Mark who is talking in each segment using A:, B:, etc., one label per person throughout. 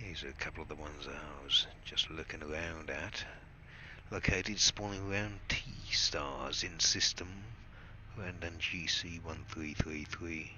A: These are a couple of the ones I was just looking around at. Located spawning around T-stars in system around NGC 1333.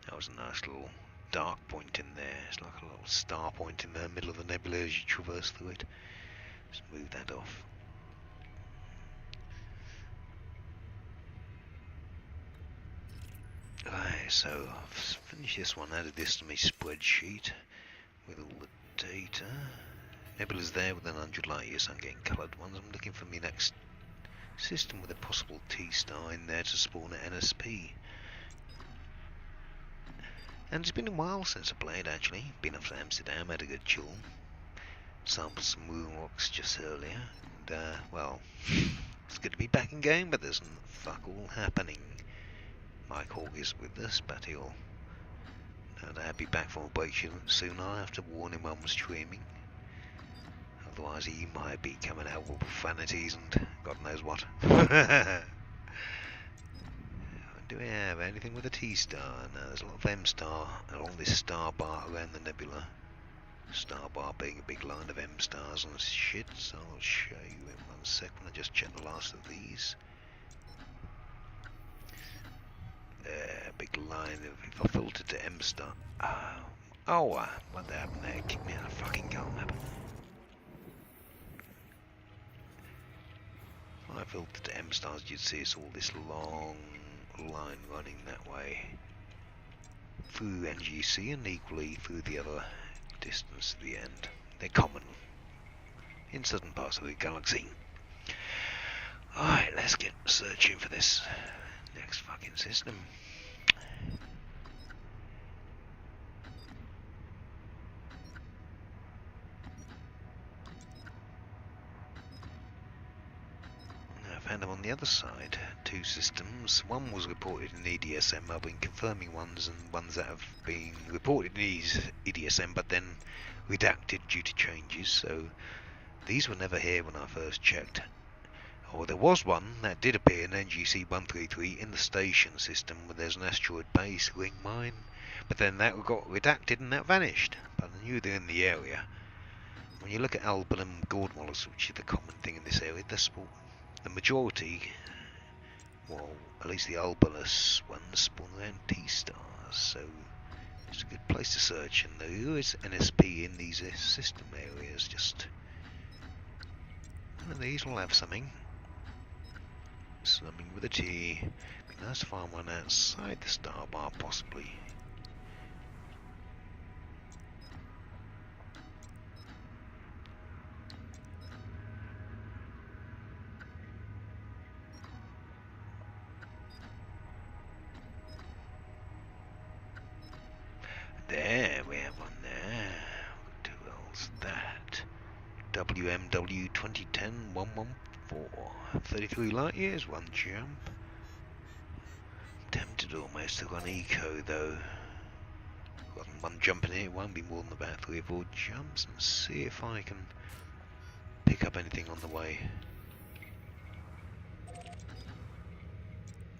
A: That was a nice little dark point in there. It's like a little star point in the middle of the nebula as you traverse through it. Just move that off. Right, so I've finished this one, added this to my spreadsheet with all the data. Nebula's there with 100 light years, I'm getting coloured ones. I'm looking for my next system with a possible T-star in there to spawn at NSP. And it's been a while since I played actually. Been up to Amsterdam, had a good chill. Sampled some moon rocks just earlier. And, well, it's good to be back in game, but there's fuck all happening. Mike Hawk is with us, but he'll no doubt be back from a break soon. I have to warn him when I'm streaming. Otherwise he might be coming out with profanities and God knows what. Do we have anything with a T-star? No, there's a lot of M-star along this star bar around the nebula. Star bar being a big line of M-stars and shit, so I'll show you in 1 second. I just check the last of these. There, big line of, if I filtered to M-star. What happened there? Kick me out of fucking goal map. If I filtered to M-stars, you'd see it's all this long line running that way through NGC and equally through the other distance to the end. They're common in certain parts of the galaxy. Alright, let's get searching for this next fucking system. I found them on the other side. 2 systems. One was reported in EDSM. I've been confirming ones, and ones that have been reported in EDSM but then redacted due to changes. So these were never here when I first checked. Or there was one that did appear in NGC 133 in the station system where there's an asteroid base ring mine, but then that got redacted and that vanished. But I knew they're in the area. When you look at albulum Gordmolus, which is the common thing in this area, the majority, well, at least the albulus ones spawn around T-stars, so it's a good place to search. And there is NSP in these system areas. Just one of these will have something. Something with a T. Be nice to find one outside the star bar, possibly. There, we have one there. What else? That WMW 2010-114. 33 light years, 1 jump. Tempted almost to run eco though. Got 1 jump in it, won't be more than about 3 or 4 jumps, and see if I can pick up anything on the way.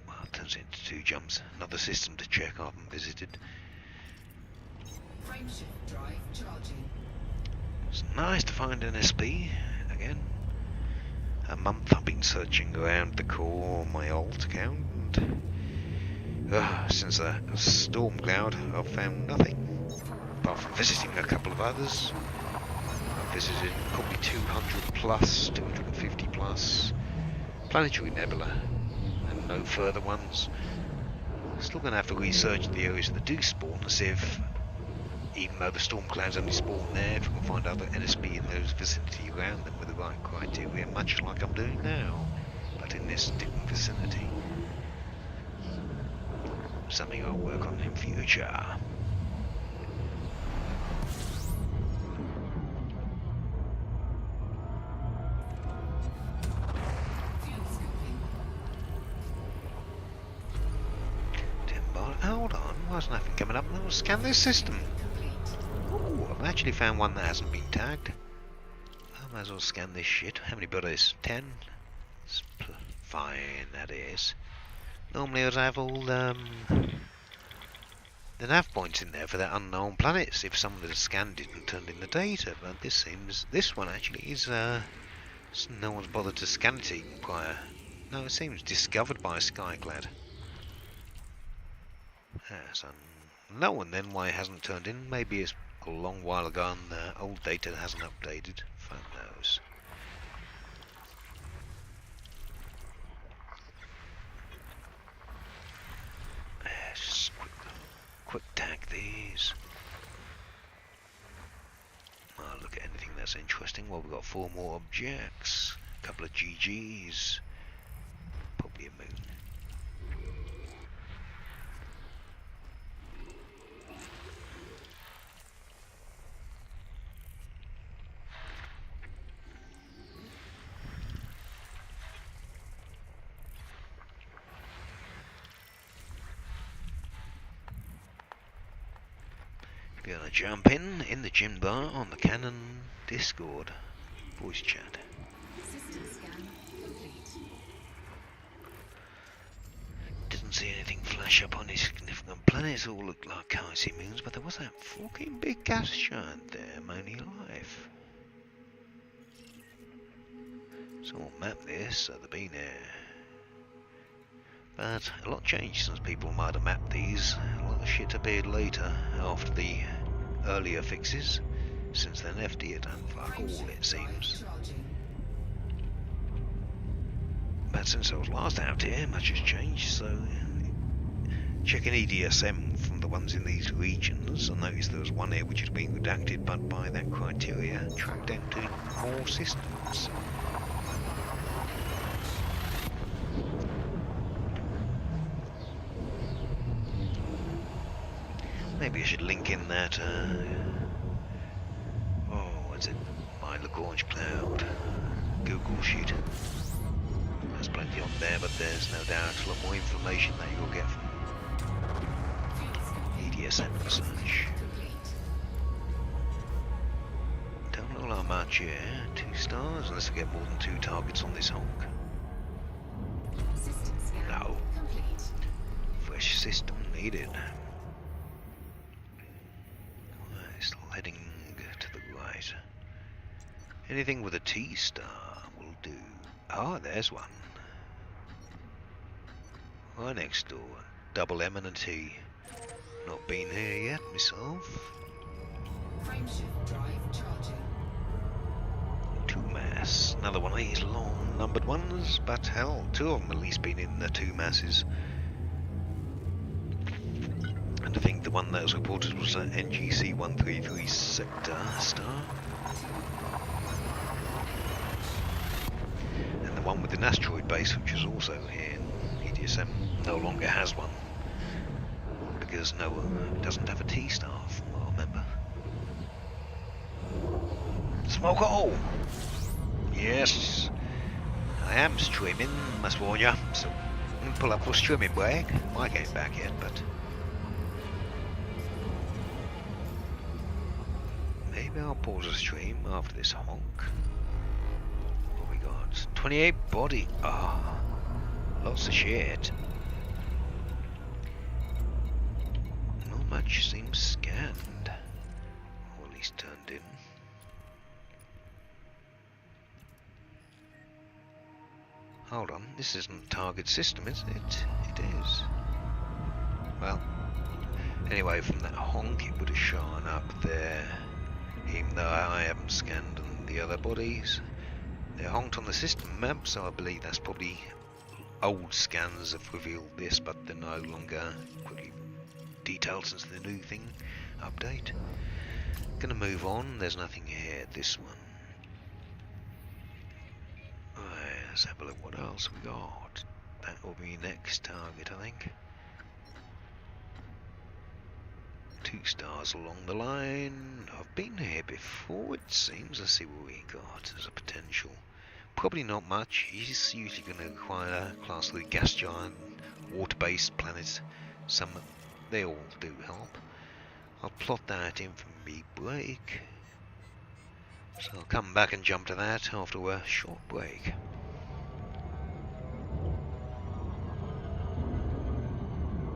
A: Well, it turns into 2 jumps. Another system to check I haven't visited.
B: Frameshift drive charging.
A: It's nice to find NSP again. A month I've been searching around the core on my alt account, and since the storm cloud I've found nothing. Apart from visiting a couple of others. I've visited probably 200 plus, 250 plus planetary nebula, and no further ones. Still going to have to research the areas that do spawn to see if, even though the storm clouds only spawn there, if we can find other NSP in those vicinity around them with the right criteria, much like I'm doing now, but in this different vicinity. Something I'll work on in future. Hold on, why isn't nothing coming up? I'll scan this system. Ooh, I've actually found one that hasn't been tagged. I might as well scan this shit. How many bodies? 10? It's fine, that is. Normally I'd have all, the nav points in there for that unknown planets if someone had scanned it and turned in the data, but this one actually is no one's bothered to scan it even prior. No, it seems discovered by a Skyclad. So no one then why it hasn't turned in. Maybe it's a long while ago and the old data hasn't updated. Fuck knows. Just quick tag these. I'll look at anything that's interesting. Well, we've got 4 more objects, a couple of GGs, probably a moon. Gonna jump in the gym bar on the Canon Discord voice chat.
B: System scan complete.
A: Didn't see anything flash up on these significant planets. All looked like icy moons, but there was that fucking big gas giant there, Moni Life. Someone mapped this, so they've been there. But a lot changed since people might have mapped these. A lot of shit appeared later, after the earlier fixes. Since then, FD had done fuck all, it seems. But since I was last out here, much has changed, so checking EDSM from the ones in these regions, I noticed there was one here which had been redacted, but by that criteria, tracked down to more systems. Maybe I should link in that, what's it? My Lagrange Cloud Google Sheet. There's plenty on there, but there's no doubt a lot more information that you'll get from EDSM and such. Don't know how much here. 2 stars, unless we get more than 2 targets on this honk. No. Fresh system needed. Still heading to the right. Anything with a T star will do. Ah, there's one. Right next door. Double M and a T. Not been here yet myself.
B: Frameshift drive charging.
A: 2 mass. Another one of these long numbered ones, but hell, 2 of them at least been in the 2 masses. And I think the one that was reported was an NGC 133 sector star. And the one with an asteroid base, which is also here in EDSM, no longer has one. Because no, it doesn't have a T star, from what I remember. Smoke hole! Yes, I am streaming, must warn ya. So, pull up for streaming break. I ain't back yet, but maybe I'll pause the stream after this honk. What we got? 28 body. Ah, lots of shit. Not much seems scanned, or at least turned in. Hold on, this isn't target system, is it? It is. Well, anyway, from that honk it would have shown up there, even though I haven't scanned the other bodies. They're honked on the system map, so I believe that's probably old scans have revealed this, but they're no longer quickly detailed since the new thing update. Gonna move on, there's nothing here, this one. Let's have a look what else we got. That will be next target, I think. 2 stars along the line. I've been here before, it seems. Let's see what we got as a potential. Probably not much. He's usually going to require class 3 gas giant, water-based planets. Some, they all do help. I'll plot that in from me break. So I'll come back and jump to that after a short break.